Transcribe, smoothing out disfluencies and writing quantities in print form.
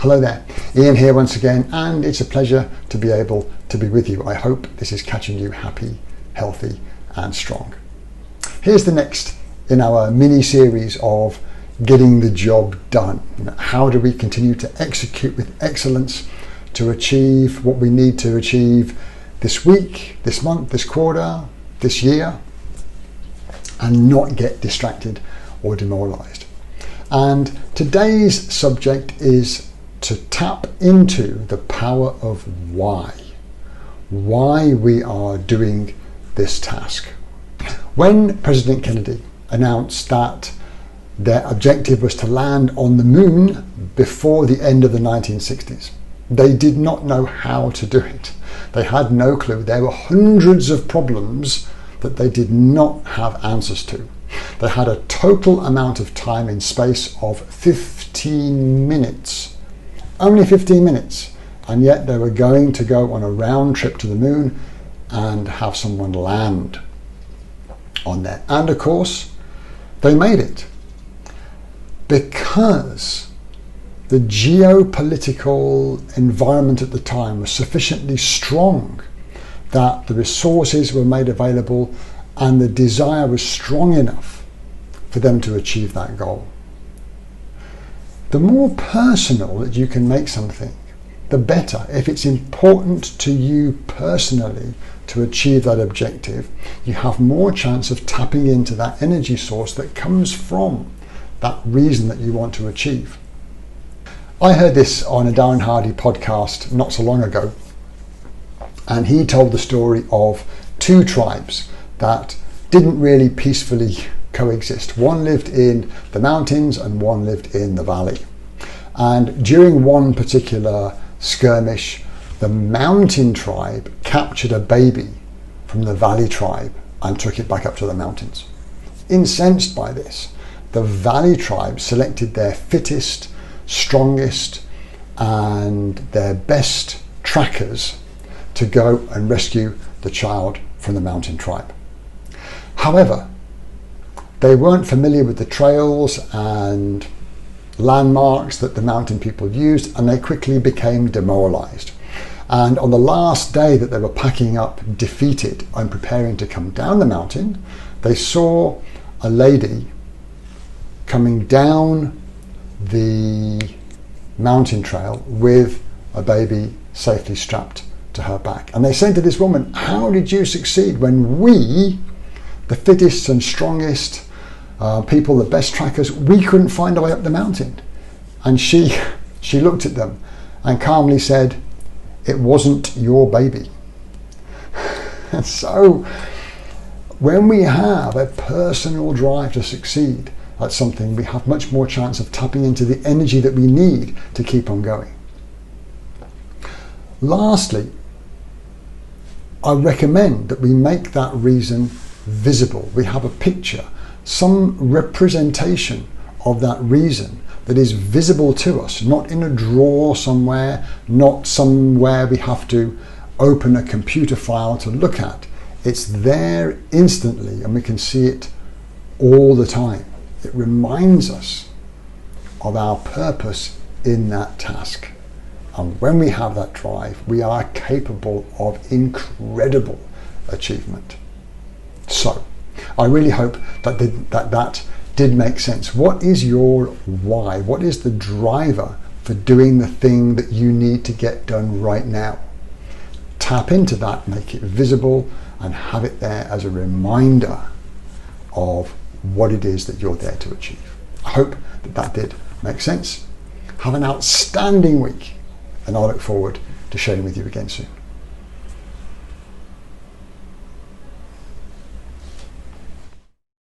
Hello there, Ian here once again, and it's a pleasure to be able to be with you. I hope this is catching you happy, healthy and strong. Here's the next in our mini series of getting the job done. How do we continue to execute with excellence to achieve what we need to achieve this week, this month, this quarter, this year, and not get distracted or demoralized. And today's subject is to tap into the power of why we are doing this task. When President Kennedy announced that their objective was to land on the moon before the end of the 1960s, they did not know how to do it. They had no clue. There were hundreds of problems that they did not have answers to. They had a total amount of time in space of 15 minutes. Only 15 minutes. And yet they were going to go on a round trip to the moon and have someone land on there. And of course, they made it. Because the geopolitical environment at the time was sufficiently strong that the resources were made available and the desire was strong enough for them to achieve that goal. The more personal that you can make something, the better. If it's important to you personally to achieve that objective, you have more chance of tapping into that energy source that comes from that reason that you want to achieve. I heard this on a Darren Hardy podcast not so long ago, and he told the story of two tribes that didn't really peacefully coexist. One lived in the mountains and one lived in the valley. And during one particular skirmish, the mountain tribe captured a baby from the valley tribe and took it back up to the mountains. Incensed by this, the valley tribe selected their fittest, strongest and their best trackers to go and rescue the child from the mountain tribe. However, they weren't familiar with the trails and landmarks that the mountain people used, and they quickly became demoralized. And on the last day that they were packing up, defeated and preparing to come down the mountain, they saw a lady coming down the mountain trail with a baby safely strapped to her back. And they said to this woman, "How did you succeed when we, the fittest and strongest people, the best trackers, we couldn't find our way up the mountain?" And she looked at them and calmly said, "It wasn't your baby." And so when we have a personal drive to succeed at something, we have much more chance of tapping into the energy that we need to keep on going. Lastly, I recommend that we make that reason visible. We have a picture, some representation of that reason that is visible to us, not in a drawer somewhere, not somewhere we have to open a computer file to look at. It's there instantly and we can see it all the time. It reminds us of our purpose in that task. And when we have that drive, we are capable of incredible achievement. So, I really hope that did make sense. What is your why? What is the driver for doing the thing that you need to get done right now? Tap into that, make it visible, and have it there as a reminder of what it is that you're there to achieve. I hope that did make sense. Have an outstanding week, and I look forward to sharing with you again soon.